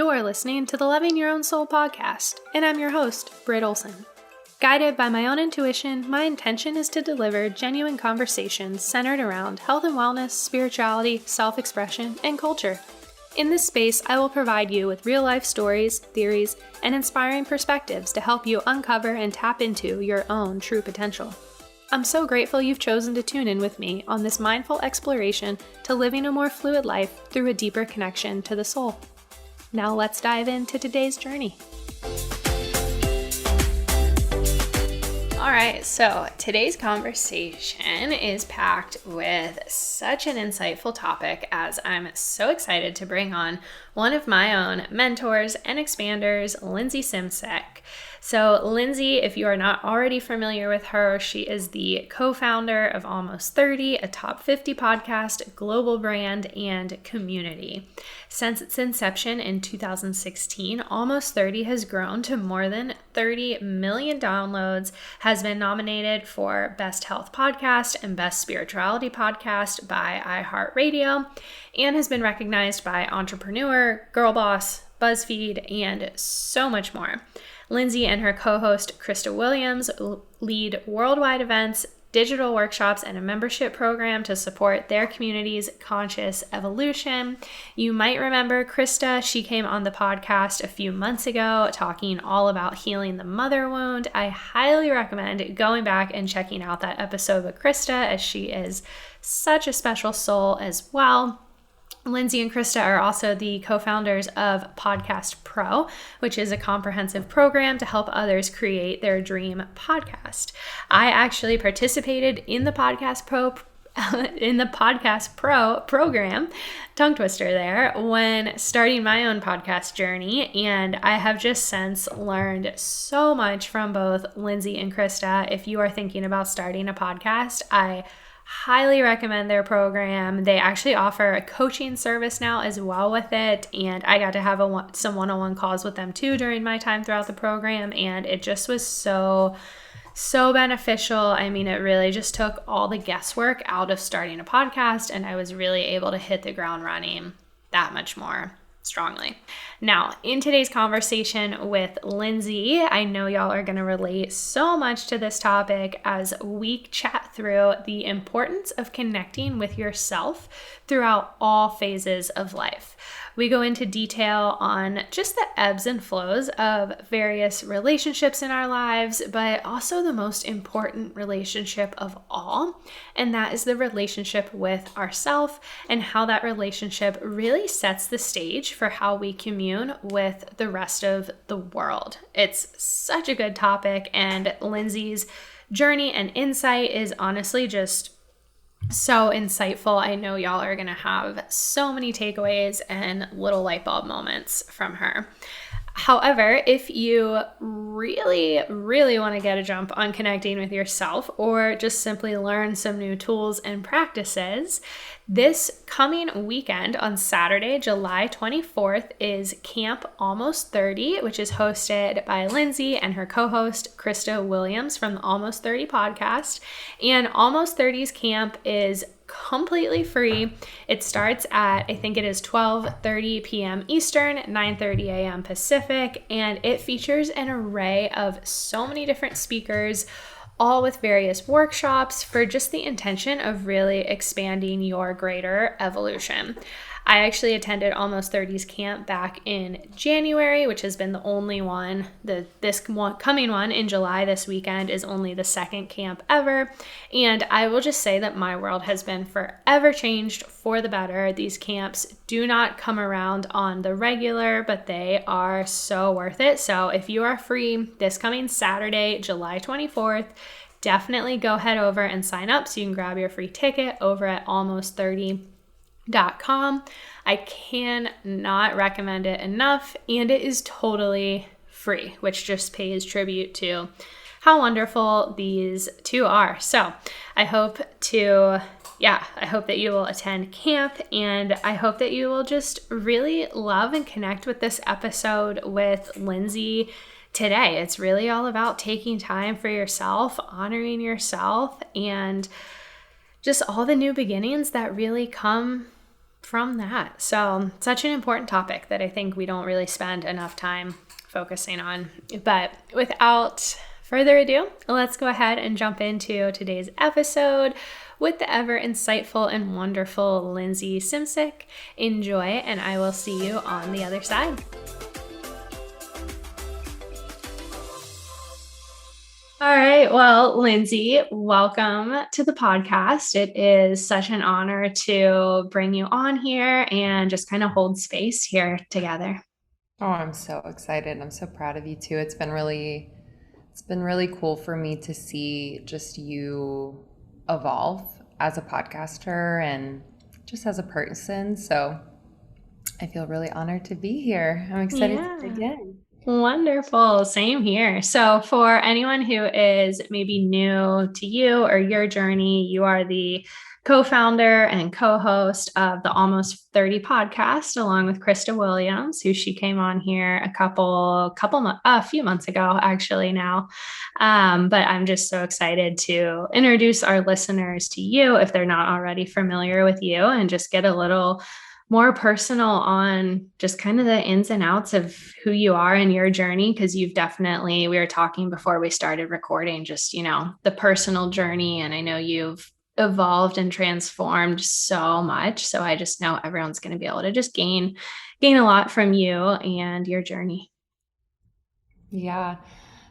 You're listening to the Loving Your Own Soul podcast, and I'm your host, Britt. Guided by my own intuition, my intention is to deliver genuine conversations centered around health and wellness, spirituality, self-expression, and culture. In this space, I will provide you with real-life stories, theories, and inspiring perspectives to help you uncover and tap into your own true potential. I'm so grateful you've chosen to tune in with me on this mindful exploration to living a more fluid life through a deeper connection to the soul. Now let's dive into today's journey. All right, so today's conversation is packed with such an insightful topic, as I'm so excited to bring on one of my own mentors and expanders, Lindsey Simcik. So Lindsey, if you are not already familiar with her, she is the co-founder of Almost 30, a top 50 podcast, global brand, and community. Since its inception in 2016, Almost 30 has grown to more than 30 million downloads, has been nominated for Best Health Podcast and Best Spirituality Podcast by iHeartRadio, and has been recognized by Entrepreneur, Girlboss, BuzzFeed, and so much more. Lindsey and her co-host Krista Williams lead worldwide events, digital workshops, and a membership program to support their community's conscious evolution. You might remember Krista. She came on the podcast a few months ago talking all about healing the mother wound. I highly recommend going back and checking out that episode with Krista, as she is such a special soul as well. Lindsey and Krista are also the co-founders of Podcast Pro, which is a comprehensive program to help others create their dream podcast. I actually participated in the Podcast Pro program, tongue twister there, when starting my own podcast journey, and I have just since learned so much from both Lindsey and Krista. If you are thinking about starting a podcast, I highly recommend their program. They actually offer a coaching service now as well with it, and I got to have some one-on-one calls with them too during my time throughout the program, and it just was so beneficial. I mean, it really just took all the guesswork out of starting a podcast, and I was really able to hit the ground running that much more strongly. Now, in today's conversation with Lindsey, I know y'all are going to relate so much to this topic as we chat through the importance of connecting with yourself throughout all phases of life. We go into detail on just the ebbs and flows of various relationships in our lives, but also the most important relationship of all, and that is the relationship with ourself, and how that relationship really sets the stage for how we commune with the rest of the world. It's such a good topic, and Lindsey's journey and insight is honestly just so insightful. I know y'all are going to have so many takeaways and little light bulb moments from her. However, if you really want to get a jump on connecting with yourself, or just simply learn some new tools and practices, this coming weekend on Saturday, July 24th, is Camp Almost 30, which is hosted by Lindsey and her co-host Krista Williams from the Almost 30 podcast. And Almost 30's camp is completely free. It starts at, I think it is 12:30 p.m. Eastern, 9:30 a.m. Pacific, and it features an array of so many different speakers, all with various workshops for just the intention of really expanding your greater evolution. I actually attended Almost 30's camp back in January, which has been the only one. This coming one in July this weekend is only the second camp ever. And I will just say that my world has been forever changed for the better. These camps do not come around on the regular, but they are so worth it. So if you are free this coming Saturday, July 24th, definitely go head over and sign up so you can grab your free ticket over at almost30.com. I cannot recommend it enough, and it is totally free, which just pays tribute to how wonderful these two are. So I hope that you will attend camp, and I hope that you will just really love and connect with this episode with Lindsey today. It's really all about taking time for yourself, honoring yourself, and just all the new beginnings that really come from that. So such an important topic that I think we don't really spend enough time focusing on. But without further ado, let's go ahead and jump into today's episode with the ever insightful and wonderful Lindsey Simcik. Enjoy, and I will see you on the other side. All right. Well, Lindsey, welcome to the podcast. It is such an honor to bring you on here and just kind of hold space here together. Oh, I'm so excited. I'm so proud of you too. It's been really cool for me to see just you evolve as a podcaster and just as a person. So I feel really honored to be here. I'm excited to dig in. Wonderful. Same here. So for anyone who is maybe new to you or your journey, you are the co-founder and co-host of the Almost 30 podcast, along with Krista Williams, who she came on here a few months ago, actually now. But I'm just so excited to introduce our listeners to you if they're not already familiar with you, and just get a little more personal on just kind of the ins and outs of who you are and your journey. Because we were talking before we started recording, just, the personal journey. And I know you've evolved and transformed so much. So I just know everyone's going to be able to just gain a lot from you and your journey. Yeah.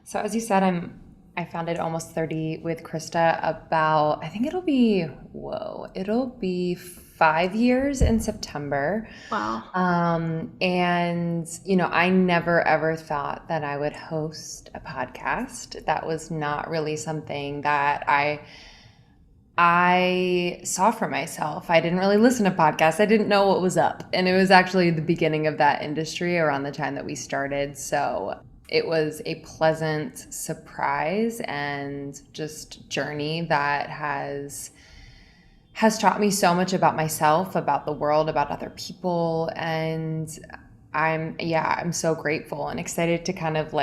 So as you said, I founded Almost 30 with Krista about, I think it'll be 5 years in September. Wow. And, I never ever thought that I would host a podcast. That was not really something that I saw for myself. I didn't really listen to podcasts. I didn't know what was up. And it was actually the beginning of that industry around the time that we started. So it was a pleasant surprise and just journey that has taught me so much about myself, about the world, about other people. And I'm so grateful and excited to kind of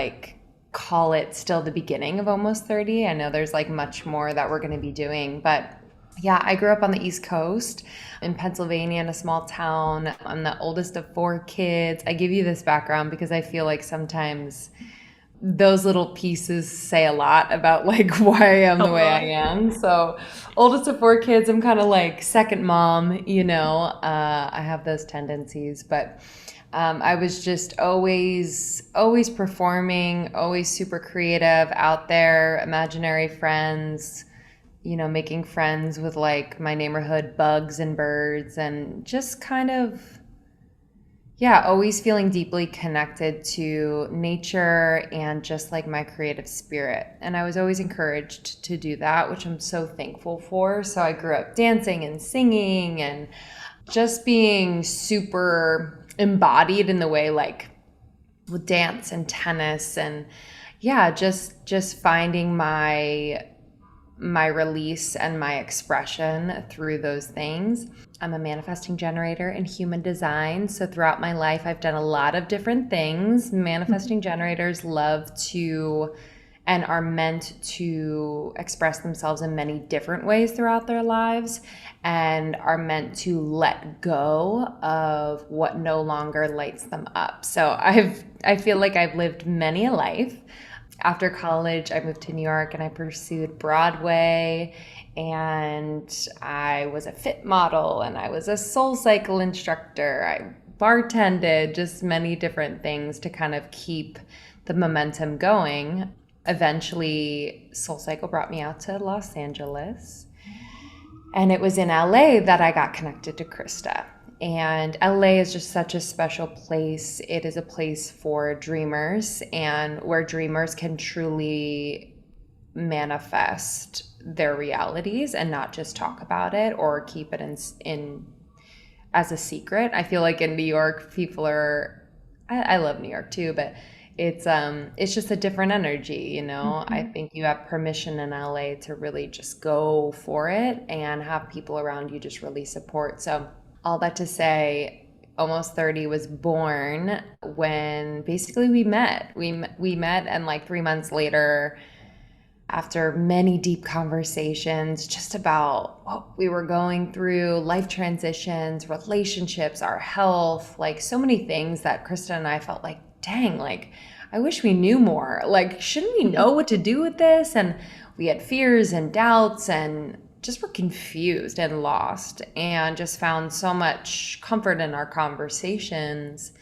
call it still the beginning of Almost 30. I know there's much more that we're going to be doing, but yeah, I grew up on the East Coast in Pennsylvania in a small town. I'm the oldest of 4 kids. I give you this background because I feel like sometimes those little pieces say a lot about why I am the way I am. So oldest of 4 kids, I'm kind of second mom, I have those tendencies, but I was just always performing, always super creative, out there, imaginary friends, making friends with my neighborhood bugs and birds, and just kind of, always feeling deeply connected to nature and just my creative spirit. And I was always encouraged to do that, which I'm so thankful for. So I grew up dancing and singing and just being super embodied in the way with dance and tennis, and just finding my release and my expression through those things. I'm a manifesting generator in human design. So throughout my life, I've done a lot of different things. Manifesting generators love to and are meant to express themselves in many different ways throughout their lives, and are meant to let go of what no longer lights them up. So I feel like I've lived many a life. After college, I moved to New York and I pursued Broadway, and I was a fit model, and I was a SoulCycle instructor. I bartended, just many different things to kind of keep the momentum going. Eventually, SoulCycle brought me out to Los Angeles, and it was in LA that I got connected to Krista. And LA is just such a special place. It is a place for dreamers, and where dreamers can truly manifest their realities and not just talk about it or keep it in as a secret. I feel like in New York, people are, I love New York too, but it's just a different energy, Mm-hmm. I think you have permission in LA to really just go for it and have people around you just really support. So all that to say, Almost 30 was born when basically we met. We met, and 3 months later, after many deep conversations just about what we were going through, life transitions, relationships, our health, like so many things that Krista and I felt like, dang, like I wish we knew more. Like, shouldn't we know what to do with this? And we had fears and doubts and just were confused and lost, and just found so much comfort in our conversations.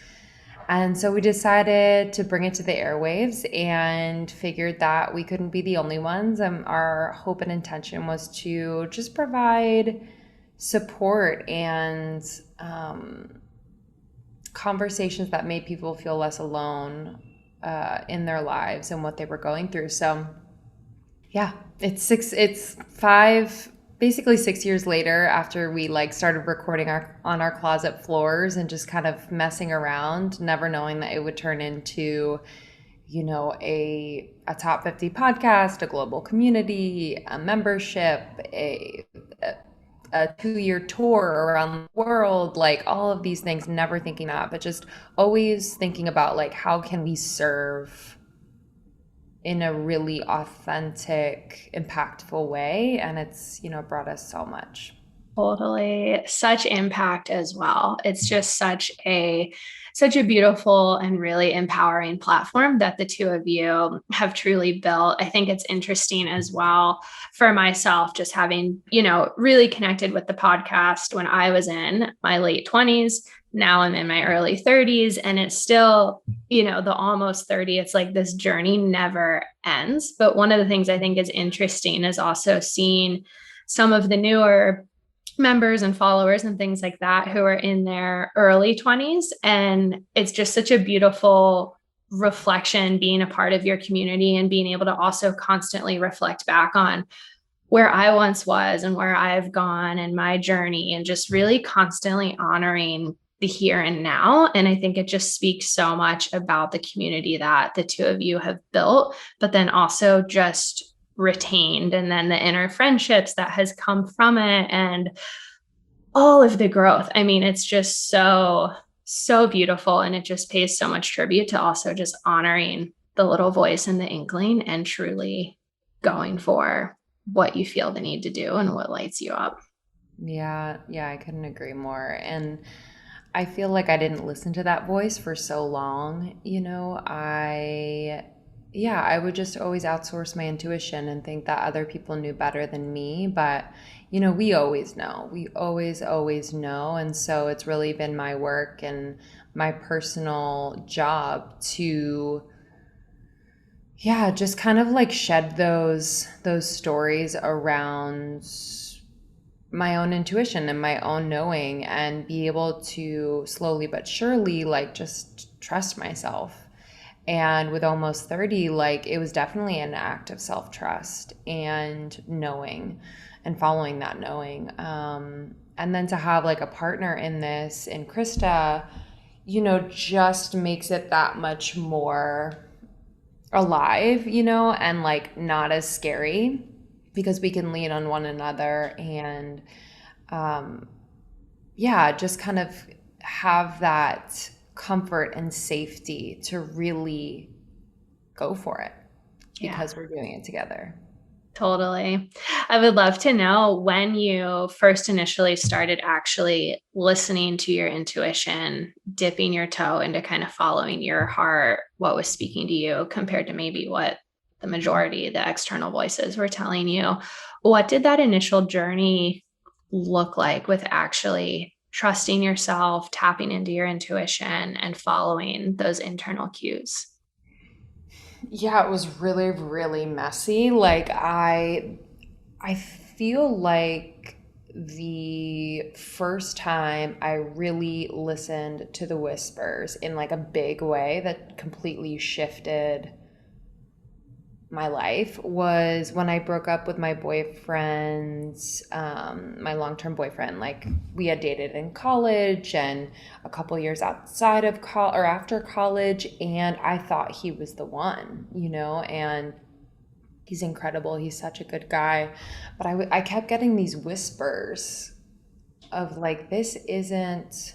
And so we decided to bring it to the airwaves and figured that we couldn't be the only ones. Our hope and intention was to just provide support and conversations that made people feel less alone in their lives and what they were going through. So yeah, it's basically 6 years later after we like started recording on our closet floors and just kind of messing around, never knowing that it would turn into, a top 50 podcast, a global community, a membership, a 2-year tour around the world, like all of these things, never thinking that, but just always thinking about like, how can we serve in a really authentic, impactful way. And it's, brought us so much. Totally. Such impact as well. It's just such a beautiful and really empowering platform that the two of you have truly built. I think it's interesting as well for myself, just having, really connected with the podcast when I was in my late 20s. Now I'm in my early 30s, and it's still, the almost 30, it's like this journey never ends. But one of the things I think is interesting is also seeing some of the newer members and followers and things like that who are in their early 20s. And it's just such a beautiful reflection being a part of your community and being able to also constantly reflect back on where I once was and where I've gone and my journey, and just really constantly honoring the here and now. And I think it just speaks so much about the community that the two of you have built, but then also just retained, and then the inner friendships that has come from it, and all of the growth. I mean, it's just so beautiful, and it just pays so much tribute to also just honoring the little voice and the inkling, and truly going for what you feel the need to do and what lights you up. Yeah, I couldn't agree more. And I feel like I didn't listen to that voice for so long. I would just always outsource my intuition and think that other people knew better than me. But, we always know. We always know. And so it's really been my work and my personal job to, just kind of like shed those stories around my own intuition and my own knowing, and be able to slowly but surely like just trust myself. And with almost 30, like it was definitely an act of self-trust and knowing and following that knowing. And then to have like a partner in this, in Krista, just makes it that much more alive, and like not as scary, because we can lean on one another and just kind of have that comfort and safety to really go for it, because we're doing it together. Totally. I would love to know when you first initially started actually listening to your intuition, dipping your toe into kind of following your heart, what was speaking to you compared to maybe what the majority, the external voices were telling you. What did that initial journey look like with actually trusting yourself, tapping into your intuition, and following those internal cues? Yeah, it was really, really messy. Like I feel like the first time I really listened to the whispers in like a big way that completely shifted my life was when I broke up with my boyfriend, my long-term boyfriend. Like we had dated in college and a couple years outside of or after college, and I thought he was the one, and he's incredible. He's such a good guy. But I kept getting these whispers of like, this isn't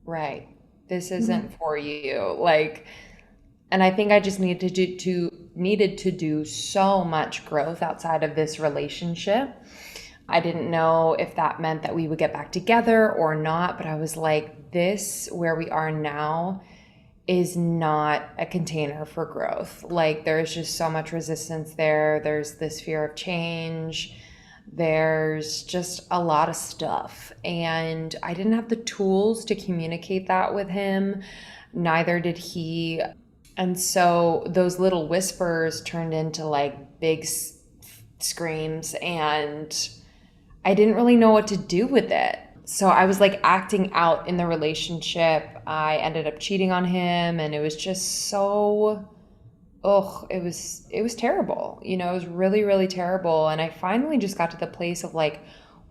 right. This isn't for you. Like, and I think I just needed to needed to do so much growth outside of this relationship. I didn't know if that meant that we would get back together or not, but I was like, this, where we are now, is not a container for growth. Like, there's just so much resistance there. There's this fear of change. There's just a lot of stuff. And I didn't have the tools to communicate that with him. Neither did he. And so those little whispers turned into like big screams, and I didn't really know what to do with it. So I was like acting out in the relationship. I ended up cheating on him, and it was just so, it was terrible. You know, it was really, really terrible. And I finally just got to the place of like,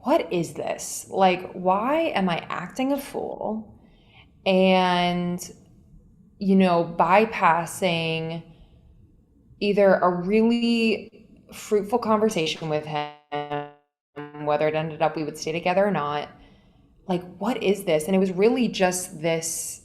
what is this? Like, why am I acting a fool? And, you know, bypassing either a really fruitful conversation with him, whether it ended up we would stay together or not. Like, what is this? And it was really just this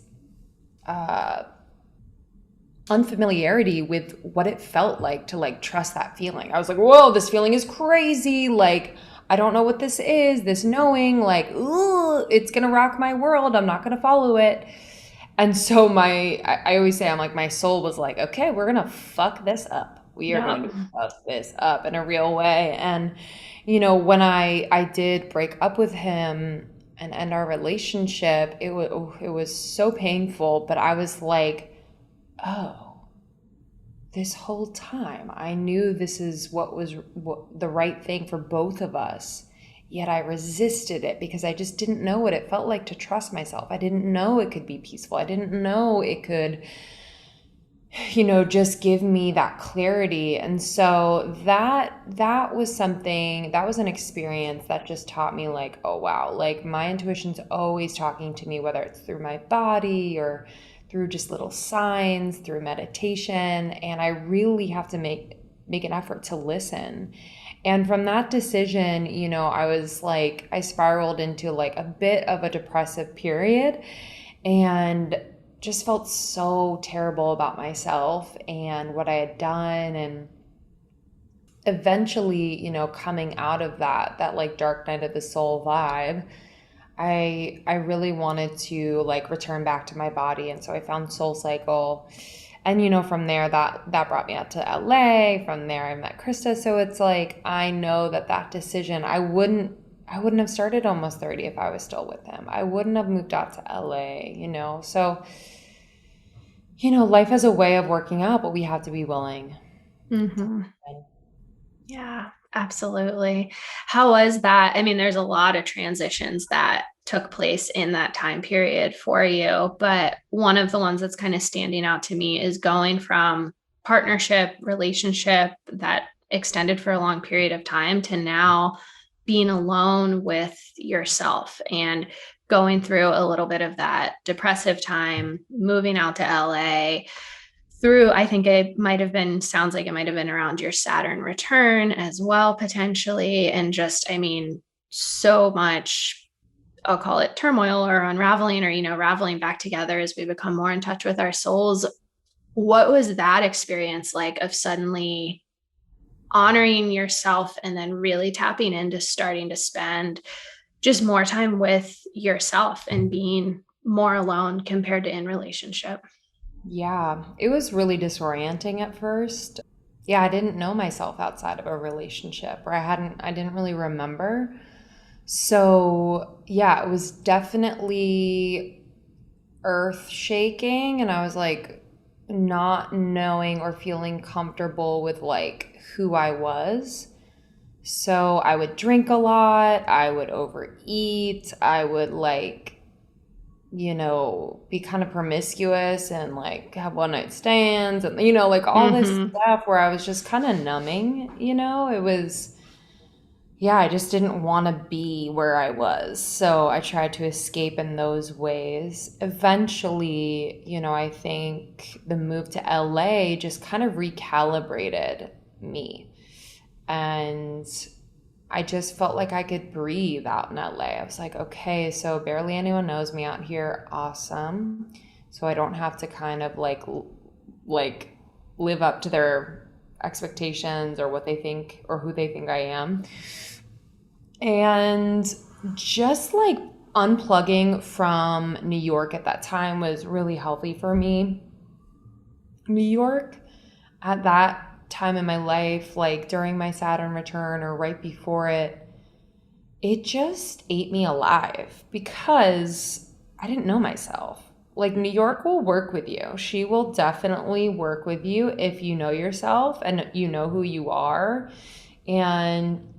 unfamiliarity with what it felt like to like trust that feeling. I was like, whoa, this feeling is crazy. Like, I don't know what this is. This knowing, like, ooh, it's going to rock my world. I'm not going to follow it. And so I always say, I'm like, my soul was like, okay, we're going to fuck this up. We are going to fuck this up in a real way. And, you know, when I did break up with him and end our relationship, it was so painful, but I was like, oh, this whole time I knew this is what was the right thing for both of us. Yet I resisted it because I just didn't know what it felt like to trust myself. I didn't know it could be peaceful. I didn't know it could, you know, just give me that clarity. And so that was something, that was an experience that just taught me like, oh wow, like my intuition's always talking to me, whether it's through my body or through just little signs, through meditation. And I really have to make an effort to listen. And from that decision, you know, I was like, I spiraled into like a bit of a depressive period and just felt so terrible about myself and what I had done. And eventually, you know, coming out of that like dark night of the soul vibe, I really wanted to like return back to my body. And so I found Soul Cycle. And, you know, from there, that brought me out to LA. From there, I met Krista. So it's like, I know that decision, I wouldn't have started Almost 30 if I was still with him. I wouldn't have moved out to LA, you know. So, you know, life has a way of working out, but we have to be willing. Mm-hmm. Yeah, absolutely. How was that? I mean, there's a lot of transitions that took place in that time period for you, but one of the ones that's kind of standing out to me is going from partnership, relationship that extended for a long period of time to now being alone with yourself and going through a little bit of that depressive time, moving out to LA through, I think it might have been, sounds like it might have been around your Saturn return as well, potentially. And just, I mean, so much, I'll call it turmoil or unraveling or, you know, raveling back together as we become more in touch with our souls. What was that experience like of suddenly honoring yourself and then really tapping into starting to spend just more time with yourself and being more alone compared to in relationship? Yeah, it was really disorienting at first. Yeah, I didn't know myself outside of a relationship, or I didn't really remember. So, yeah, it was definitely earth shaking, and I was like not knowing or feeling comfortable with like who I was. So, I would drink a lot, I would overeat, I would like, you know, be kind of promiscuous and like have one night stands and, you know, like all this stuff where I was just kind of numbing, you know, it was, yeah, I just didn't want to be where I was. So I tried to escape in those ways. Eventually, you know, I think the move to LA just kind of recalibrated me. And I just felt like I could breathe out in LA. I was like, okay, so barely anyone knows me out here. Awesome. So I don't have to kind of like live up to their expectations or what they think or who they think I am. And just like unplugging from New York at that time was really healthy for me. New York at that time in my life, like during my Saturn return or right before it just ate me alive because I didn't know myself. Like New York will work with you. She will definitely work with you if you know yourself and you know who you are and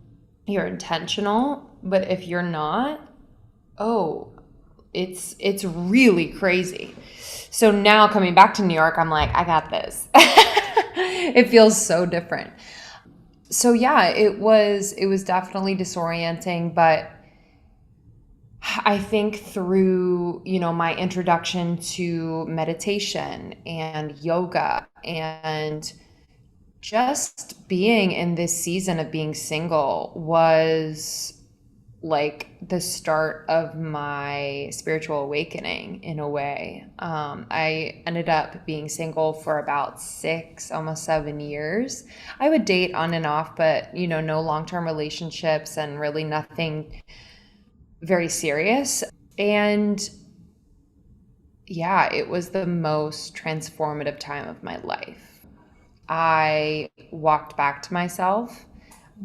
you're intentional. But if you're not, oh, it's really crazy. So now coming back to New York, I'm like, I got this. It feels so different. So yeah, it was definitely disorienting, but I think through, my introduction to meditation and yoga and just being in this season of being single was like the start of my spiritual awakening in a way. I ended up being single for about 6, almost 7 years. I would date on and off, but no long-term relationships and really nothing very serious. And yeah, it was the most transformative time of my life. I walked back to myself.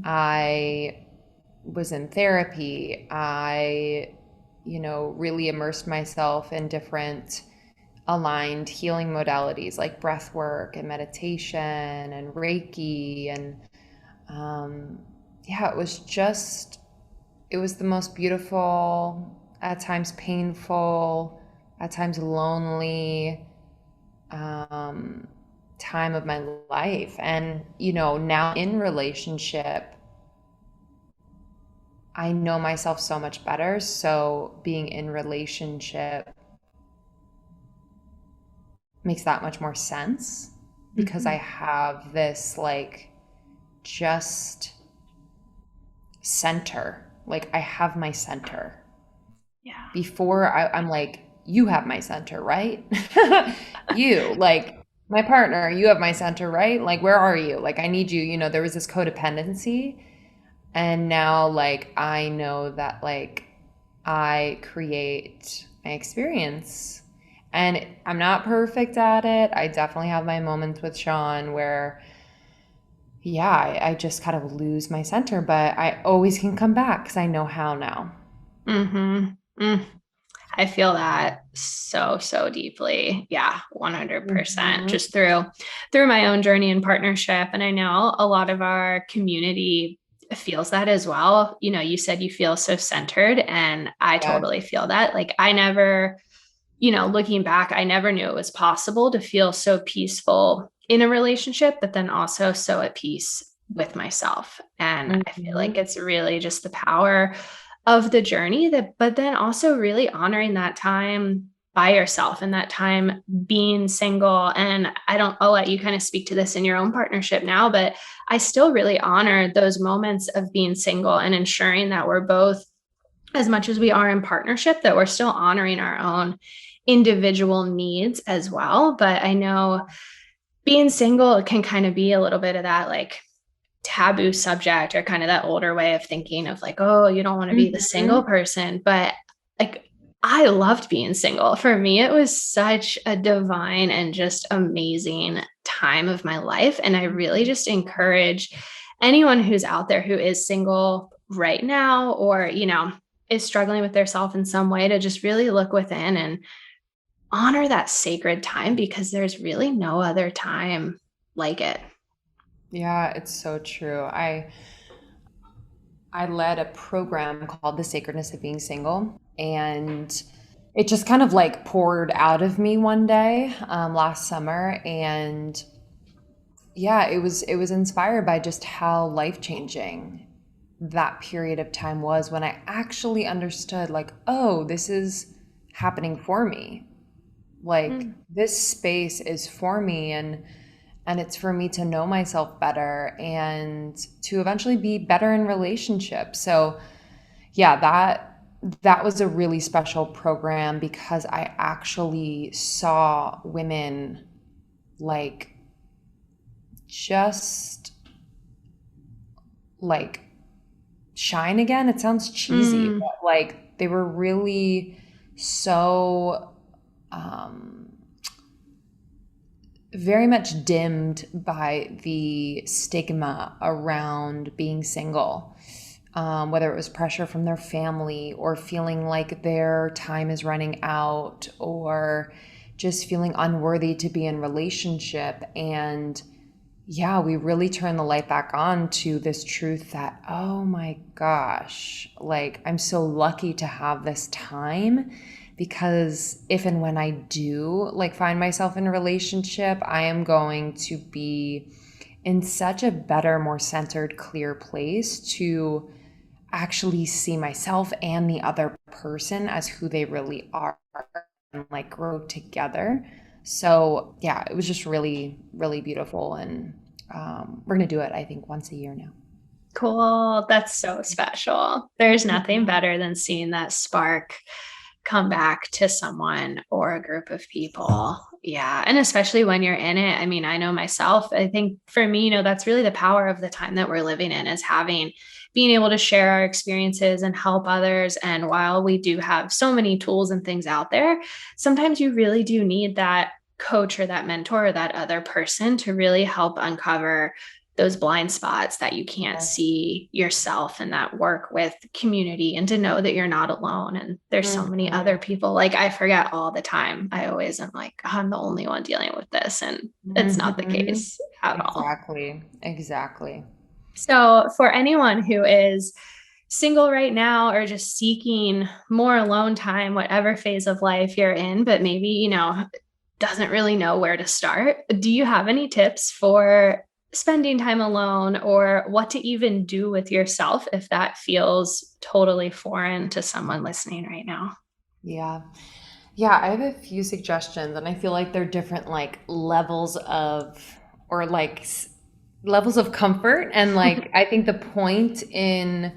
I was in therapy. I, really immersed myself in different aligned healing modalities like breath work and meditation and Reiki. And yeah, it was the most beautiful, at times painful, at times lonely time of my life. And, now in relationship, I know myself so much better. So being in relationship makes that much more sense because I have this like just center. Like I have my center. Yeah. Before I'm like, you have my center, right? You, like my partner, you have my center, right? Like, where are you? Like, I need you. There was this codependency. And now, like, I know that, like, I create my experience. And I'm not perfect at it. I definitely have my moments with Sean where, yeah, I just kind of lose my center. But I always can come back because I know how now. I feel that so deeply. Yeah, 100%. Just through my own journey and partnership. And I know a lot of our community feels that as well. You said you feel so centered, and I Yeah. totally feel that. Like I never, looking back, I never knew it was possible to feel so peaceful in a relationship, but then also so at peace with myself. And I feel like it's really just the power of the journey but then also really honoring that time by yourself and that time being single. And I'll let you kind of speak to this in your own partnership now, but I still really honor those moments of being single and ensuring that we're both, as much as we are in partnership, that we're still honoring our own individual needs as well. But I know being single can kind of be a little bit of that like taboo subject, or kind of that older way of thinking of like, oh, you don't want to be the single person. But like, I loved being single. For me, it was such a divine and just amazing time of my life. And I really just encourage anyone who's out there who is single right now, or, is struggling with their self in some way, to just really look within and honor that sacred time, because there's really no other time like it. Yeah, it's so true. I led a program called The Sacredness of Being Single, and it just kind of like poured out of me one day last summer. And yeah, it was inspired by just how life-changing that period of time was when I actually understood like, oh, this is happening for me. Like this space is for me, and it's for me to know myself better and to eventually be better in relationships. So yeah, that was a really special program because I actually saw women like just like shine again. It sounds cheesy, Mm. but like they were really so very much dimmed by the stigma around being single, whether it was pressure from their family or feeling like their time is running out or just feeling unworthy to be in relationship. And yeah, we really turn the light back on to this truth that, oh my gosh, like I'm so lucky to have this time, because if and when I do like find myself in a relationship, I am going to be in such a better, more centered, clear place to actually see myself and the other person as who they really are and like grow together. So yeah, it was just really, really beautiful. And we're going to do it, I think, once a year now. Cool. That's so special. There's nothing Mhm. better than seeing that spark come back to someone or a group of people. Yeah. And especially when you're in it. I mean, I know myself, I think for me, that's really the power of the time that we're living in, is being able to share our experiences and help others. And while we do have so many tools and things out there, sometimes you really do need that coach or that mentor or that other person to really help uncover those blind spots that you can't Yes. see yourself, and that work with community, and to know that you're not alone. And there's so many other Mhm. people. Like, I forget all the time. I always am like, "Oh, I'm the only one dealing with this." And it's not the Mhm. case at all. Exactly. Exactly. So for anyone who is single right now or just seeking more alone time, whatever phase of life you're in, but maybe, doesn't really know where to start, do you have any tips for spending time alone, or what to even do with yourself if that feels totally foreign to someone listening right now? Yeah. Yeah, I have a few suggestions, and I feel like they're different like levels of or like levels of comfort. And like I think the point in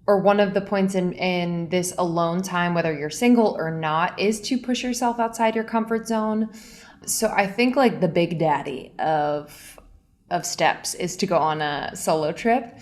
or one of the points in this alone time, whether you're single or not, is to push yourself outside your comfort zone. So I think like the big daddy of steps is to go on a solo trip.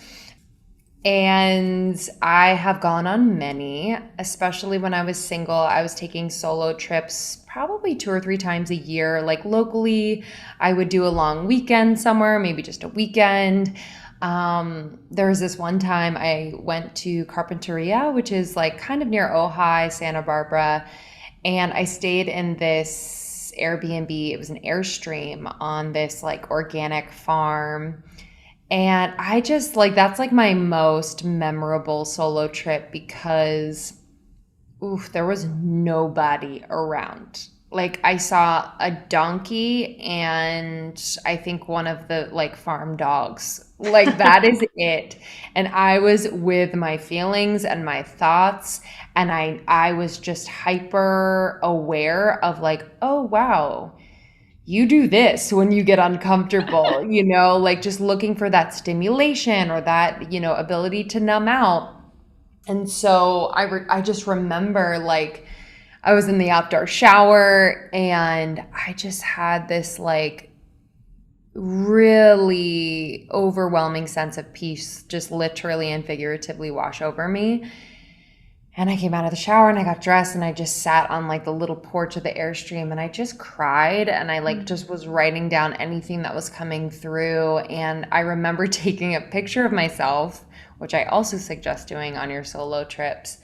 And I have gone on many, especially when I was single. I was taking solo trips probably 2 or 3 times a year. Like locally, I would do a long weekend somewhere, maybe just a weekend. There was this one time I went to Carpinteria, which is like kind of near Ojai, Santa Barbara, and I stayed in this Airbnb. It was an Airstream on this like organic farm. And I just like that's like my most memorable solo trip because oof, there was nobody around. Like I saw a donkey and I think one of the like farm dogs. Like that is it. And I was with my feelings and my thoughts, and I was just hyper aware of like, oh wow, you do this when you get uncomfortable, like just looking for that stimulation or that, ability to numb out. And so I just remember like I was in the outdoor shower and I just had this like really overwhelming sense of peace just literally and figuratively wash over me. And I came out of the shower and I got dressed and I just sat on like the little porch of the Airstream and I just cried and I like just was writing down anything that was coming through. And I remember taking a picture of myself, which I also suggest doing on your solo trips,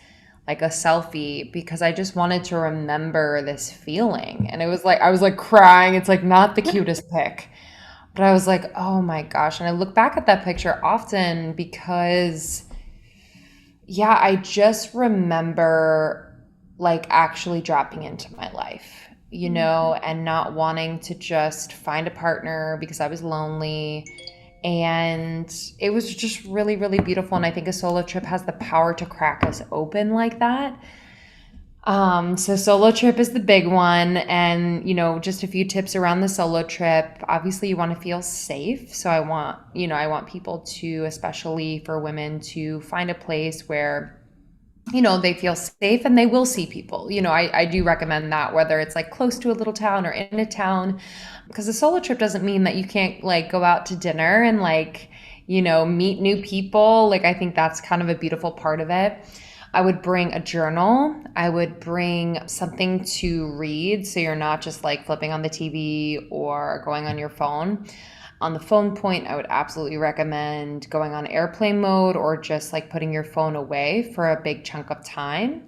like a selfie, because I just wanted to remember this feeling. And it was like I was like crying. It's like not the cutest pic. But I was like, oh my gosh. And I look back at that picture often because yeah, I just remember like actually dropping into my life, and not wanting to just find a partner because I was lonely. And it was just really, really beautiful. And I think a solo trip has the power to crack us open like that. So solo trip is the big one. And, just a few tips around the solo trip. Obviously you want to feel safe. So I want people to, especially for women, to find a place where they feel safe and they will see people. I do recommend that, whether it's like close to a little town or in a town, because a solo trip doesn't mean that you can't like go out to dinner and like, meet new people. Like, I think that's kind of a beautiful part of it. I would bring a journal. I would bring something to read, so you're not just like flipping on the TV or going on your phone. On the phone point, I would absolutely recommend going on airplane mode or just like putting your phone away for a big chunk of time.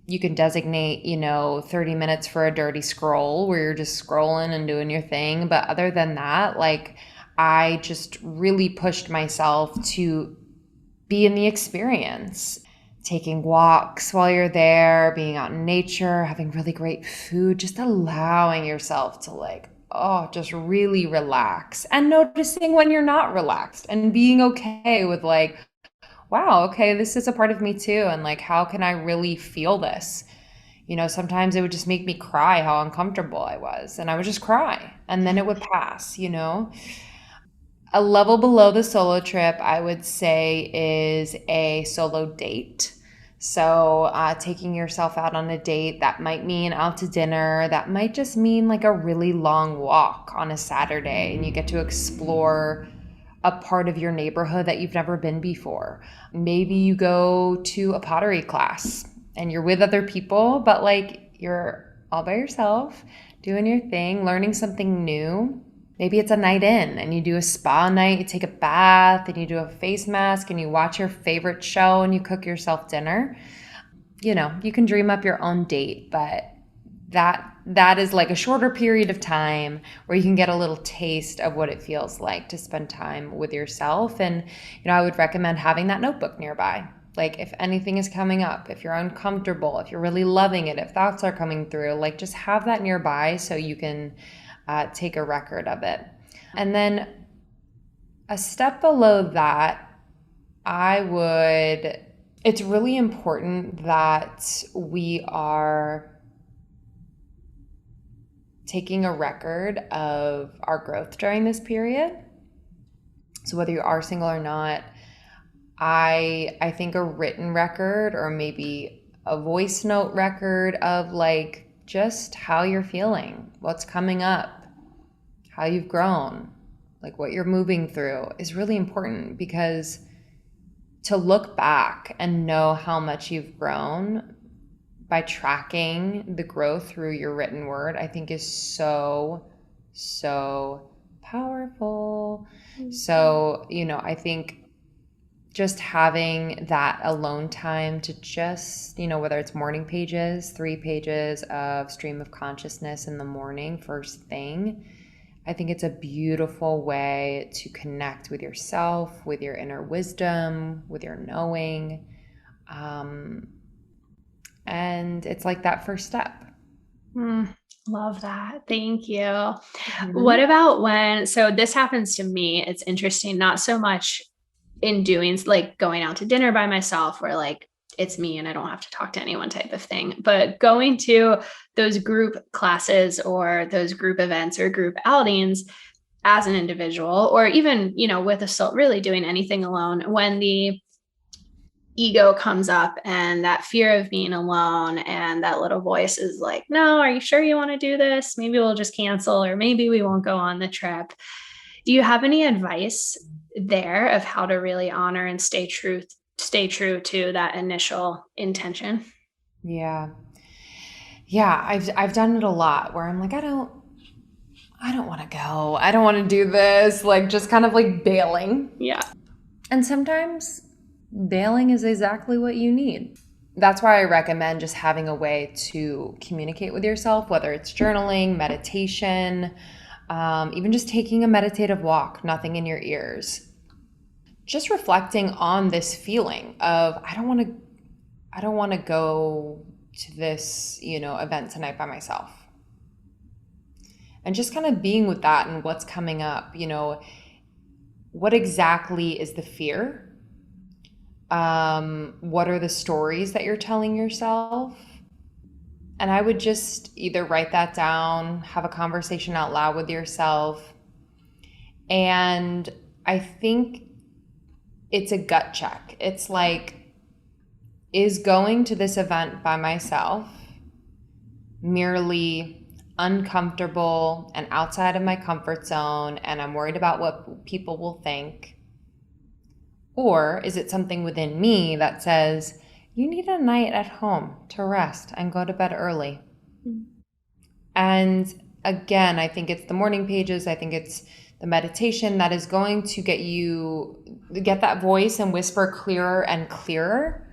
You can designate, 30 minutes for a dirty scroll where you're just scrolling and doing your thing. But other than that, like, I just really pushed myself to be in the experience. Taking walks while you're there, being out in nature, having really great food, just allowing yourself to like, just really relax, and noticing when you're not relaxed and being okay with like, wow, okay, this is a part of me too. And like, how can I really feel this? Sometimes it would just make me cry how uncomfortable I was, and I would just cry and then it would pass. A level below the solo trip, I would say, is a solo date. So taking yourself out on a date, that might mean out to dinner. That might just mean like a really long walk on a Saturday, and you get to explore a part of your neighborhood that you've never been before. Maybe you go to a pottery class and you're with other people, but like you're all by yourself, doing your thing, learning something new. Maybe it's a night in and you do a spa night, you take a bath and you do a face mask and you watch your favorite show and you cook yourself dinner. You can dream up your own date, but that is like a shorter period of time where you can get a little taste of what it feels like to spend time with yourself. And, I would recommend having that notebook nearby. Like, if anything is coming up, if you're uncomfortable, if you're really loving it, if thoughts are coming through, like, just have that nearby so you can take a record of it. And then a step below that, it's really important that we are taking a record of our growth during this period. So whether you are single or not, I think a written record or maybe a voice note record of like just how you're feeling, what's coming up, how you've grown, like what you're moving through is really important, because to look back and know how much you've grown by tracking the growth through your written word, I think is so, so powerful. Mm-hmm. So, I think just having that alone time to just, whether it's morning pages, 3 pages of stream of consciousness in the morning, first thing, I think it's a beautiful way to connect with yourself, with your inner wisdom, with your knowing. And it's like that first step. Love that. Thank you. Mm-hmm. What about so this happens to me, it's interesting, not so much in doing like going out to dinner by myself where like it's me and I don't have to talk to anyone type of thing, but going to those group classes or those group events or group outings as an individual, or even, with really doing anything alone, when the ego comes up and that fear of being alone and that little voice is like, no, are you sure you want to do this? Maybe we'll just cancel, or maybe we won't go on the trip. Do you have any advice there of how to really honor and stay true to that initial intention? Yeah. I've done it a lot where I'm like, I don't want to go. I don't want to do this. Like, just kind of like bailing. Yeah. And sometimes bailing is exactly what you need. That's why I recommend just having a way to communicate with yourself, whether it's journaling, meditation, even just taking a meditative walk, nothing in your ears. Just reflecting on this feeling of, I don't want to go to this, event tonight by myself. And just kind of being with that and what's coming up, what exactly is the fear? What are the stories that you're telling yourself? And I would just either write that down, have a conversation out loud with yourself. And I think it's a gut check. It's like, is going to this event by myself merely uncomfortable and outside of my comfort zone, and I'm worried about what people will think? Or is it something within me that says, you need a night at home to rest and go to bed early? And again, I think it's the morning pages. I think it's the meditation that is going to get that voice and whisper clearer and clearer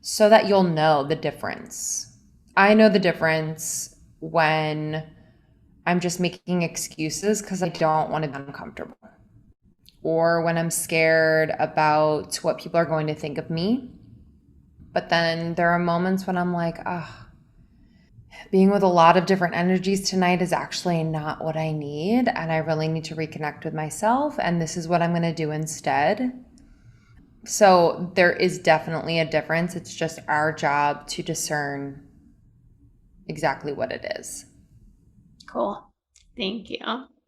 so that you'll know the difference. I know the difference when I'm just making excuses because I don't want to be uncomfortable, or when I'm scared about what people are going to think of me. But then there are moments when I'm like, being with a lot of different energies tonight is actually not what I need, and I really need to reconnect with myself, and this is what I'm going to do instead. So there is definitely a difference. It's just our job to discern exactly what it is. Cool. Thank you.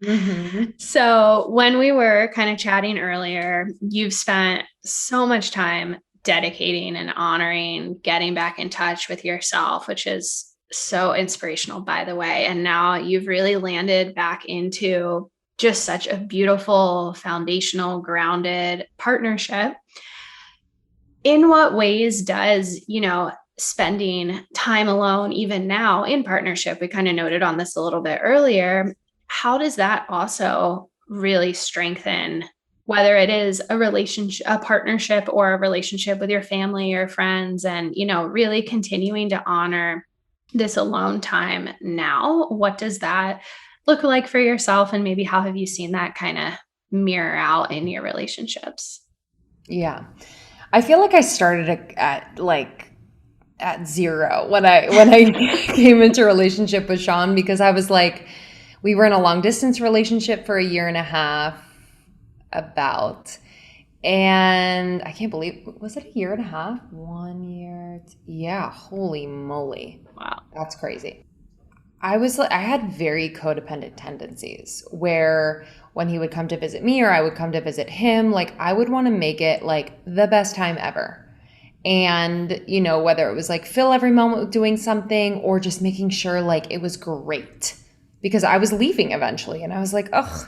Mm-hmm. So when we were kind of chatting earlier, you've spent so much time dedicating and honoring getting back in touch with yourself, which is so inspirational, by the way. And now you've really landed back into just such a beautiful, foundational, grounded partnership. In what ways does, spending time alone, even now in partnership, we kind of noted on this a little bit earlier, how does that also really strengthen, whether it is a relationship, a partnership, or a relationship with your family or friends, and, really continuing to honor this alone time now? What does that look like for yourself? And maybe how have you seen that kind of mirror out in your relationships? Yeah. I feel like I started at zero when I came into a relationship with Sean, because I was like, we were in a long distance relationship for a year and a half about, and I can't believe, was it a year and a half? 1 year? Yeah, holy moly. Wow. That's crazy. I had very codependent tendencies where when he would come to visit me or I would come to visit him, like I would want to make it like the best time ever. And, whether it was like fill every moment with doing something or just making sure like it was great, because I was leaving eventually and I was like, ugh,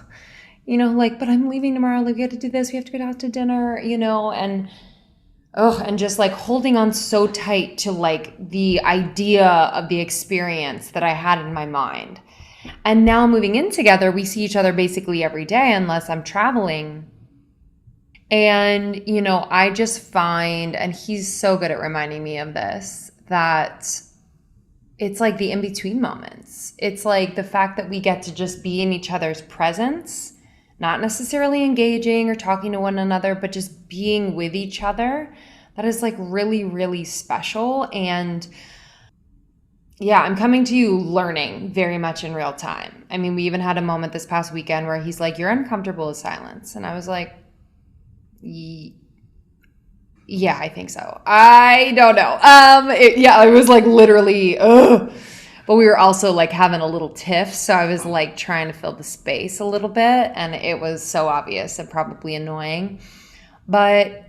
but I'm leaving tomorrow. Like we have to do this. We have to go out to dinner, and just like holding on so tight to like the idea of the experience that I had in my mind. And now moving in together, we see each other basically every day unless I'm traveling. And, I just find, and he's so good at reminding me of this, that it's like the in-between moments. It's like the fact that we get to just be in each other's presence, not necessarily engaging or talking to one another, but just being with each other. That is like really, really special. And yeah, I'm coming to you learning very much in real time. I mean, we even had a moment this past weekend where he's like, you're uncomfortable with silence. And I was like, yeah, I think so. I don't know. It was like literally, ugh. But we were also like having a little tiff. So I was like trying to fill the space a little bit. And it was so obvious and probably annoying. But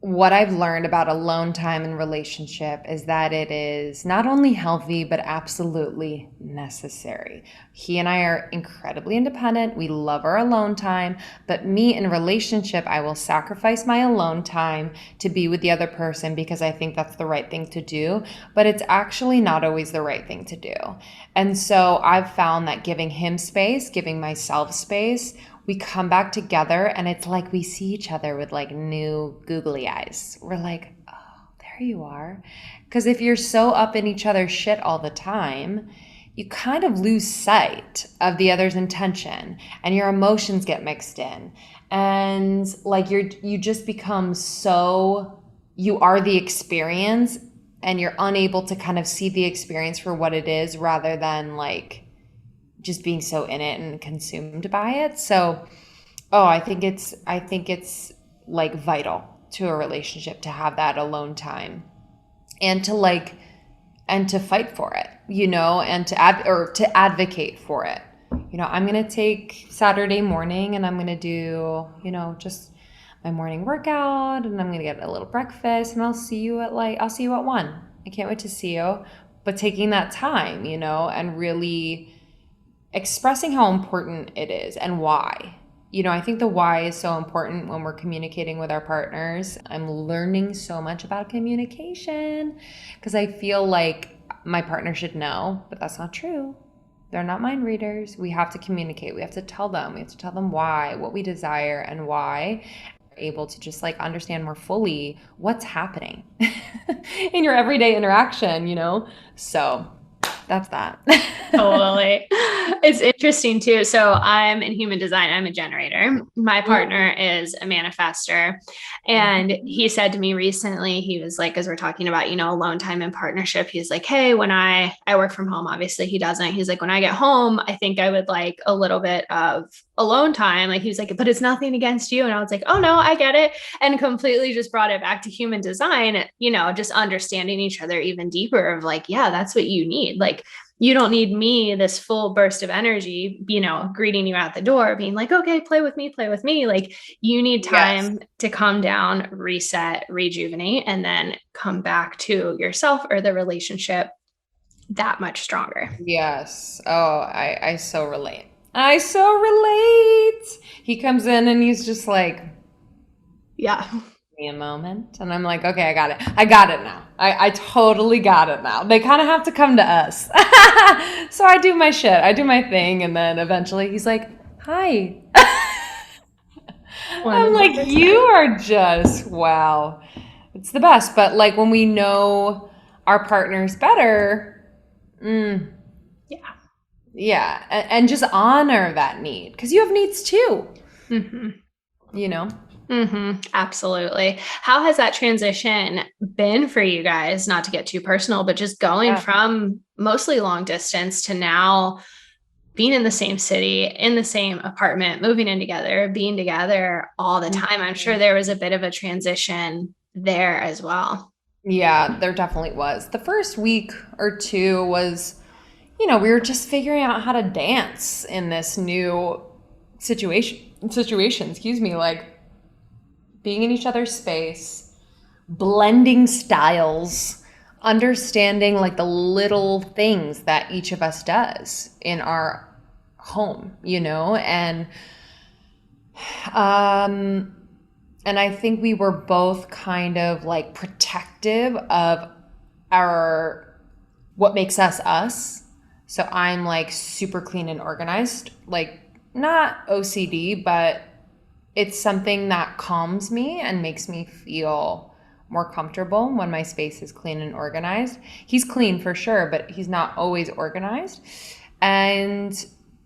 what I've learned about alone time in relationship is that it is not only healthy, but absolutely necessary. He and I are incredibly independent. We love our alone time, but me in relationship, I will sacrifice my alone time to be with the other person because I think that's the right thing to do, but it's actually not always the right thing to do. And so I've found that giving him space, giving myself space, we come back together and it's like we see each other with like new googly eyes. We're like, oh, there you are. Because if you're so up in each other's shit all the time, you kind of lose sight of the other's intention and your emotions get mixed in. And like you just become so, you are the experience and you're unable to kind of see the experience for what it is rather than like just being so in it and consumed by it. So, I think it's like vital to a relationship to have that alone time and to fight for it, and to advocate for it. I'm going to take Saturday morning and I'm going to do, just my morning workout, and I'm going to get a little breakfast, and I'll see you at 1. I can't wait to see you. But taking that time, and really expressing how important it is and why. I think the why is so important when we're communicating with our partners. I'm learning so much about communication because I feel like my partner should know, but that's not true. They're not mind readers. We have to communicate. We have to tell them. We have to tell them why, what we desire and why. We're able to just understand more fully what's happening in your everyday interaction, So that's that. Totally. It's interesting too. So I'm in human design. I'm a generator. My partner is a manifester. And he said to me recently, he was like, as we're talking about, alone time and partnership, he's like, hey, when I work from home, obviously he doesn't. He's like, when I get home, I think I would like a little bit of alone time. Like he was like, but it's nothing against you. And I was like, oh no, I get it. And completely just brought it back to human design, just understanding each other even deeper of like, yeah, that's what you need. Like, you don't need me, this full burst of energy, greeting you at the door, being like, okay, play with me. Like you need time to calm down, reset, rejuvenate, and then come back to yourself or the relationship that much stronger. Yes. Oh, I so relate. I so relate. He comes in and he's just like, yeah. me a moment. And I'm like, okay, I got it. I got it now. I totally got it now. They kind of have to come to us. So I do my shit. I do my thing. And then eventually he's like, hi. I'm like, you are just, wow. It's the best. But when we know our partners better, yeah. And just honor that need. Because you have needs too. Absolutely. How has that transition been for you guys? Not to get too personal, but just going from mostly long distance to now being in the same city, in the same apartment, moving in together, being together all the time. I'm sure there was a bit of a transition there as well. Yeah, there definitely was. The first week or two was, we were just figuring out how to dance in this new situation, like being in each other's space, blending styles, understanding the little things that each of us does in our home, and I think we were both kind of protective of what makes us us. So I'm super clean and organized, not OCD, but it's something that calms me and makes me feel more comfortable when my space is clean and organized. He's clean for sure, but he's not always organized. And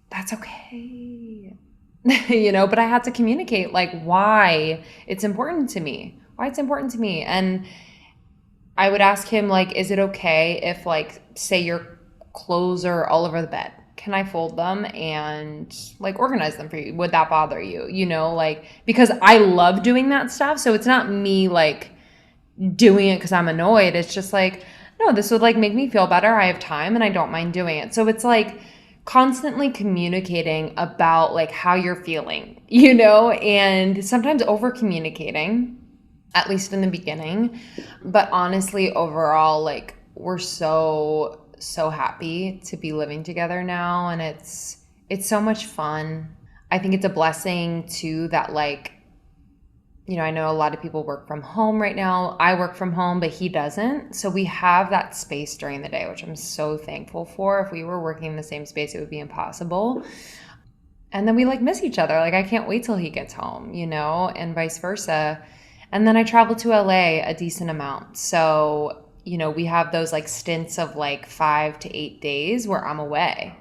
that's okay. But I had to communicate why it's important to me. And I would ask him is it okay if say your clothes are all over the bed? Can I fold them and organize them for you? Would that bother you? Because I love doing that stuff. So it's not me doing it because I'm annoyed. It's just no, this would make me feel better. I have time and I don't mind doing it. So it's constantly communicating about how you're feeling, and sometimes over communicating, at least in the beginning. But honestly, overall, we're so happy to be living together now, and it's so much fun. I think it's a blessing too that I know a lot of people work from home right now. I work from home, but he doesn't. So we have that space during the day, which I'm so thankful for. If we were working in the same space, it would be impossible. And then we miss each other. I can't wait till he gets home, and vice versa. And then I travel to LA a decent amount. So we have those stints of 5 to 8 days where I'm away.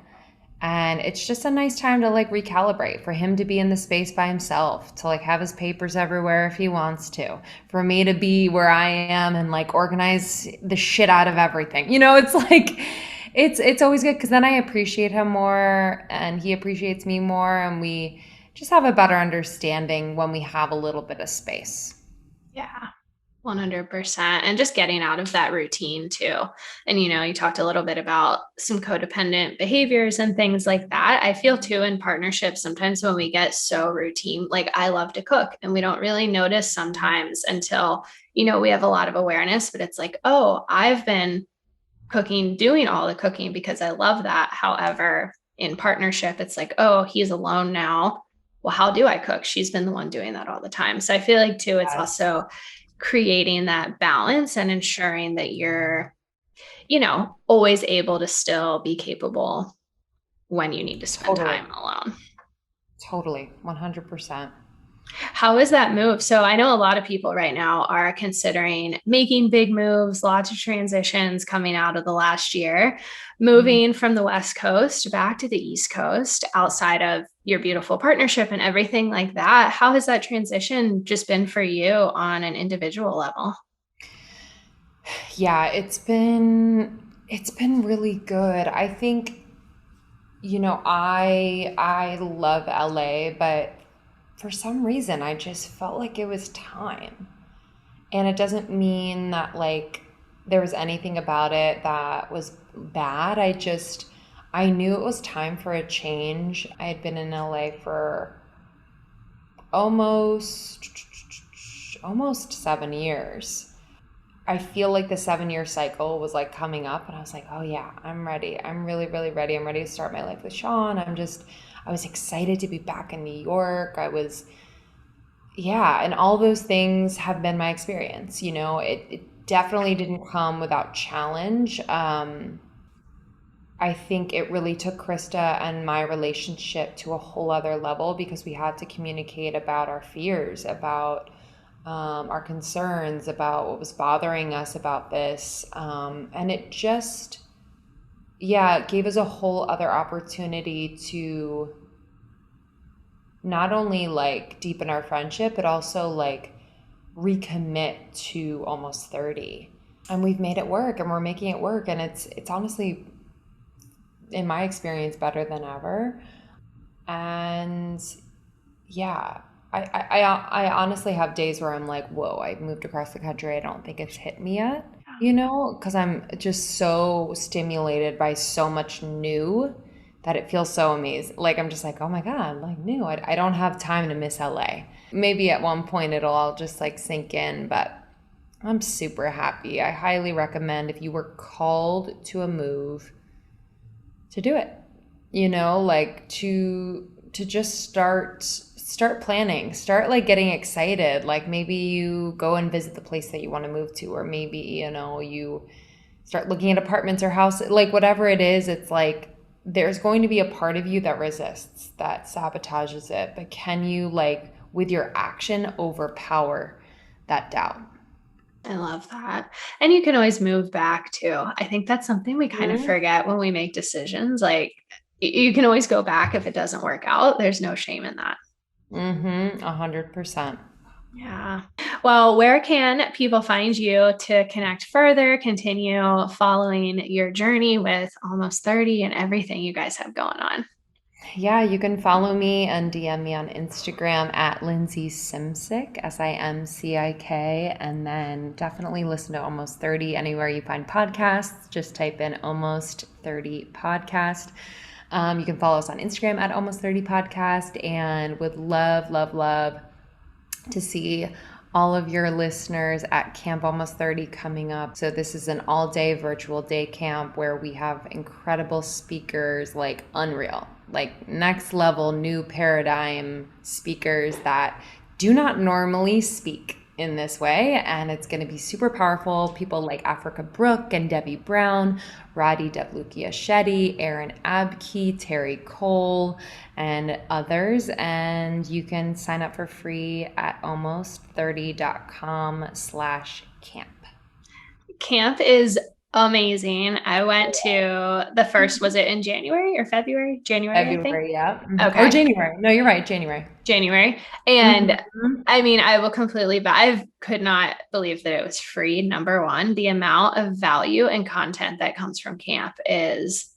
And it's just a nice time to recalibrate, for him to be in the space by himself, to have his papers everywhere if he wants to, for me to be where I am and organize the shit out of everything. It's always good because then I appreciate him more and he appreciates me more, and we just have a better understanding when we have a little bit of space. Yeah. 100%. And just getting out of that routine too. And, you talked a little bit about some codependent behaviors and things like that. I feel too in partnerships, sometimes when we get so routine, like I love to cook and we don't really notice sometimes until, we have a lot of awareness, but it's like, oh, I've been cooking, doing all the cooking because I love that. However, in partnership, it's like, oh, he's alone now. Well, how do I cook? She's been the one doing that all the time. So I feel like too, it's Yes. also creating that balance and ensuring that you're, always able to still be capable when you need to spend Totally. time alone. Totally. 100%. How is that move? So I know a lot of people right now are considering making big moves, lots of transitions coming out of the last year, moving from the West Coast back to the East Coast outside of your beautiful partnership and everything like that. How has that transition just been for you on an individual level? Yeah, it's been really good. I think, I love LA, but for some reason I just felt like it was time. And it doesn't mean that like there was anything about it that was bad. I knew it was time for a change. I had been in LA for almost almost 7 years. I feel like the 7 year cycle was like coming up, and I was like, oh yeah, I'm ready. I'm really, really ready. I'm ready to start my life with Sean. I was excited to be back in New York. Yeah, and all those things have been my experience. It definitely didn't come without challenge. I think it really took Krista and my relationship to a whole other level because we had to communicate about our fears, about our concerns, about what was bothering us about this. And it just, yeah, it gave us a whole other opportunity to not only like deepen our friendship, but also like recommit to almost 30. And we've made it work and we're making it work. And it's honestly, in my experience, better than ever. And yeah, I honestly have days where I'm like, whoa, I moved across the country. I don't think it's hit me yet, because I'm just so stimulated by so much new that it feels so amazing. Like, I'm just like, oh my God, like new. I don't have time to miss LA. Maybe at one point it'll all just like sink in, but I'm super happy. I highly recommend if you were called to a move to do it, like to just start planning, start like getting excited. Like maybe you go and visit the place that you want to move to, or maybe you start looking at apartments or houses, like whatever it is. It's like there's going to be a part of you that resists, that sabotages it, but can you like with your action overpower that doubt? I love that. And you can always move back too. I think that's something we kind of Mhm. forget when we make decisions. Like you can always go back if it doesn't work out. There's no shame in that. 100%. Yeah. Well, where can people find you to connect further, continue following your journey with almost 30 and everything you guys have going on? Yeah, you can follow me and DM me on Instagram at Lindsey Simcik, Simcik, and then definitely listen to Almost 30 anywhere you find podcasts. Just type in Almost 30 Podcast. You can follow us on Instagram at Almost 30 Podcast, and would love, love, love to see all of your listeners at Camp Almost 30 coming up. So this is an all-day virtual day camp where we have incredible speakers, like unreal, like next level new paradigm speakers that do not normally speak in this way, and it's going to be super powerful. People like Africa Brooke and Debbie Brown, Roddy Devlukia Shetty, Aaron Abke, Terry Cole, and others. And you can sign up for free at almost30.com/camp. Camp is amazing. I went to the first, was it in January or February? January, I think. February, yeah. Or Okay. January. No, you're right, January. January. And Mhm. I mean, I will completely, but I could not believe that it was free. Number one, the amount of value and content that comes from camp is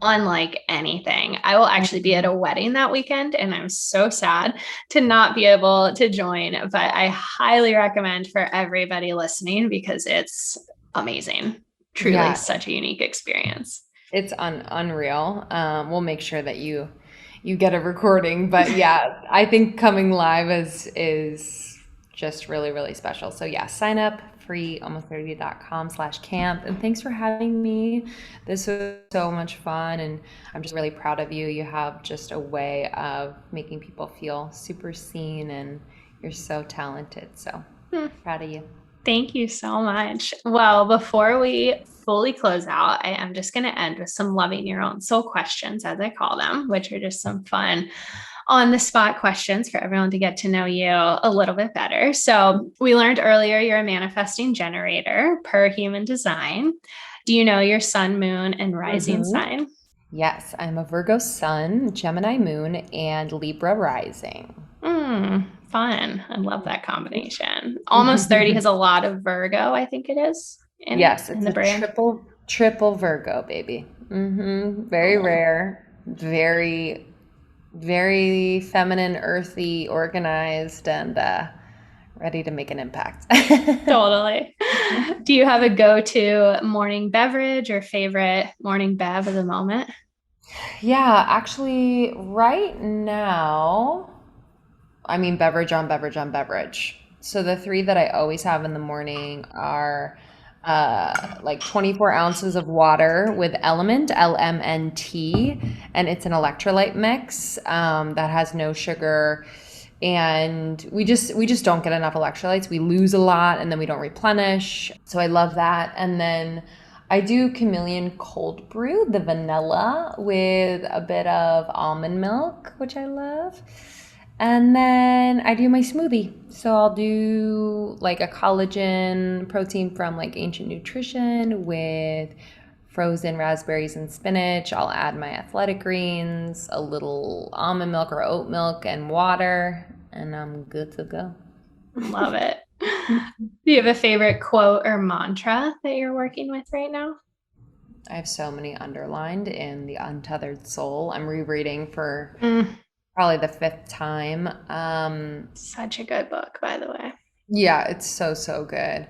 unlike anything. I will actually be at a wedding that weekend, and I'm so sad to not be able to join, but I highly recommend for everybody listening because it's amazing. Truly Yeah, such a unique experience. it's unreal. We'll make sure that you get a recording, but yeah, I think coming live is just really, really special. So yeah, sign up free almost30.com/camp. And thanks for having me. This was so much fun, and I'm just really proud of you. You have just a way of making people feel super seen, and you're so talented. So proud of you. Thank you so much. Well, before we fully close out, I am just going to end with some loving your own soul questions, as I call them, which are just some fun on the spot questions for everyone to get to know you a little bit better. So, we learned earlier you're a manifesting generator per human design. Do you know your sun, moon, and rising sign? Yes, I'm a Virgo sun, Gemini moon, and Libra rising. Fun. I love that combination. Almost 30 has a lot of Virgo, I think it is in it, Yes, in it's the a brand. triple Virgo, baby. Very rare, very, very feminine, earthy, organized, and ready to make an impact. Totally. Do you have a go-to morning beverage or favorite morning bev of the moment? Yeah, actually, right now, I mean, beverage on beverage on beverage. So the three that I always have in the morning are like 24 ounces of water with Element, LMNT, and it's an electrolyte mix that has no sugar. And we just don't get enough electrolytes. We lose a lot and then we don't replenish. So I love that. And then I do chameleon cold brew, the vanilla with a bit of almond milk, which I love. And then I do my smoothie. So I'll do like a collagen protein from like Ancient Nutrition with frozen raspberries and spinach. I'll add my athletic greens, a little almond milk or oat milk, and water, and I'm good to go. Love it. Do you have a favorite quote or mantra that you're working with right now? I have so many underlined in The Untethered Soul. I'm rereading for Mm, probably the fifth time. such a good book, by the way. Yeah, it's so, so good.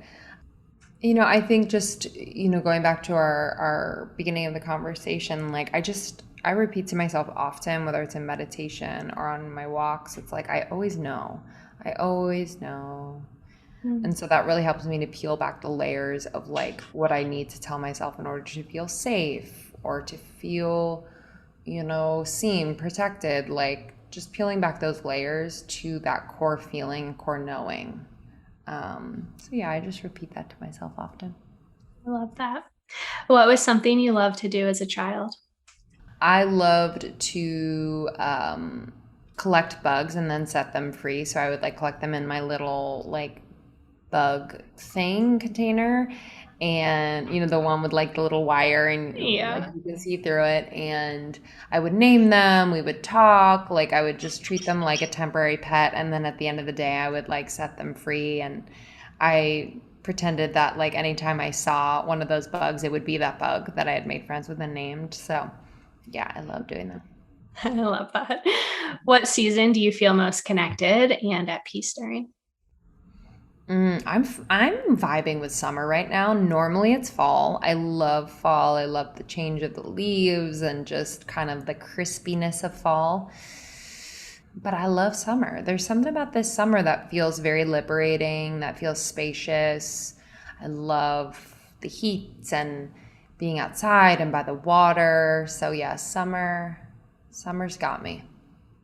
I think just, going back to our beginning of the conversation, like I repeat to myself often, whether it's in meditation or on my walks, it's like, I always know. I always know. Mm. And so that really helps me to peel back the layers of like what I need to tell myself in order to feel safe or to feel, seen, protected, like just peeling back those layers to that core feeling, core knowing. So yeah, I just repeat that to myself often. I love that. What was something you loved to do as a child? I loved to collect bugs and then set them free. So I would like collect them in my little like bug thing container, and the one with like the little wire and like Yeah. you can see through it, and I would name them, we would talk, like I would just treat them like a temporary pet, and then at the end of the day I would like set them free, and I pretended that like anytime I saw one of those bugs it would be that bug that I had made friends with and named. So yeah, I love doing that. I love that. What season do you feel most connected and at peace during? I'm vibing with summer right now. Normally it's fall. I love fall. I love the change of the leaves and just kind of the crispiness of fall. But I love summer. There's something about this summer that feels very liberating, that feels spacious. I love the heat and being outside and by the water. So yeah, summer's got me.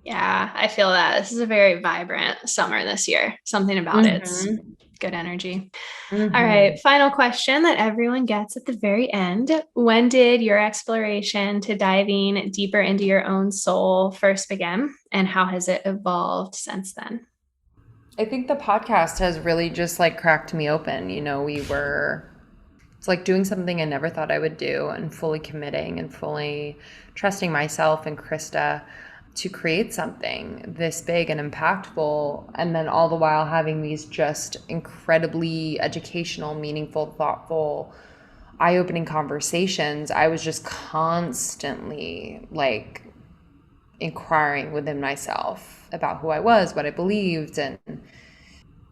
Yeah, I feel that. This is a very vibrant summer this year. Something about it's Mm-hmm. good energy. All Mm-hmm. right, final question that everyone gets at the very end. When did your exploration to diving deeper into your own soul first begin, and how has it evolved since then? I think the podcast has really just like cracked me open. It's like doing something I never thought I would do and fully committing and fully trusting myself and Krista to create something this big and impactful. And then all the while having these just incredibly educational, meaningful, thoughtful, eye-opening conversations, I was just constantly like inquiring within myself about who I was, what I believed. And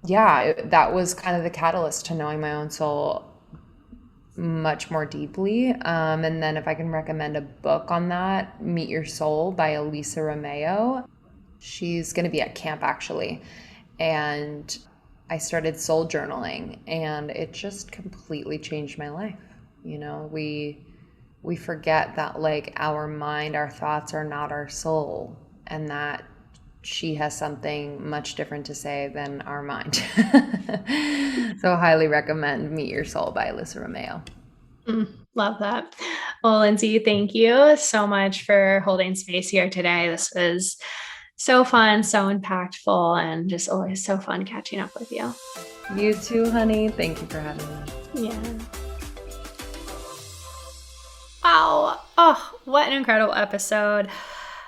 yeah, that was kind of the catalyst to knowing my own soul much more deeply. And then if I can recommend a book on that, Meet Your Soul by Elisa Romeo. She's going to be at camp actually. And I started soul journaling, and it just completely changed my life. You know, we forget that like our mind, our thoughts are not our soul, and that she has something much different to say than our mind. So highly recommend Meet Your Soul by Elisa Romeo. Love that. Well, Lindsey, thank you so much for holding space here today. This was so fun, so impactful, and just always so fun catching up with you. You too, honey. Thank you for having me. Yeah. Wow. Oh, what an incredible episode.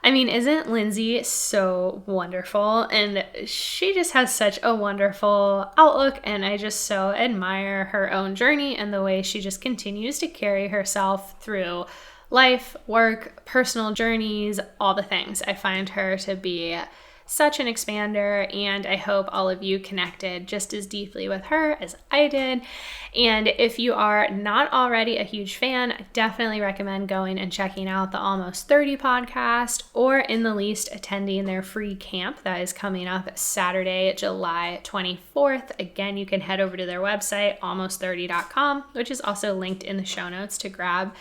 I mean, isn't Lindsey so wonderful? And she just has such a wonderful outlook, and I just so admire her own journey and the way she just continues to carry herself through life, work, personal journeys, all the things. I find her to be such an expander, and I hope all of you connected just as deeply with her as I did. And if you are not already a huge fan, I definitely recommend going and checking out the Almost 30 podcast, or in the least attending their free camp that is coming up Saturday, July 24th. Again, you can head over to their website, almost30.com, which is also linked in the show notes to grab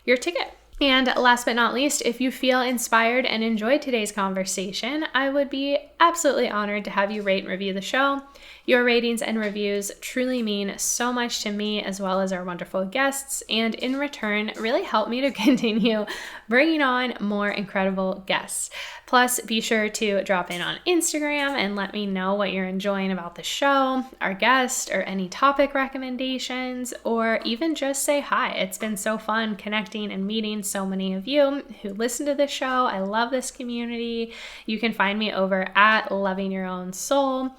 your ticket. And last but not least, if you feel inspired and enjoyed today's conversation, I would be absolutely honored to have you rate and review the show. Your ratings and reviews truly mean so much to me, as well as our wonderful guests, and in return, really help me to continue bringing on more incredible guests. Plus, be sure to drop in on Instagram and let me know what you're enjoying about the show, our guest, or any topic recommendations, or even just say hi. It's been so fun connecting and meeting so many of you who listen to this show. I love this community. You can find me over at Loving Your Own Soul.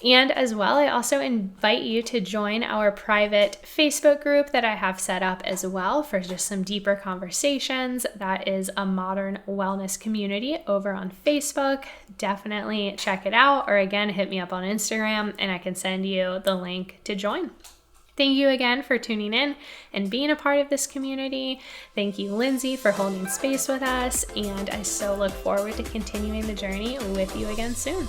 And as well, I also invite you to join our private Facebook group that I have set up as well for just some deeper conversations. That is a modern wellness community over on Facebook. Definitely check it out, or again, hit me up on Instagram and I can send you the link to join. Thank you again for tuning in and being a part of this community. Thank you, Lindsey, for holding space with us, and I so look forward to continuing the journey with you again soon.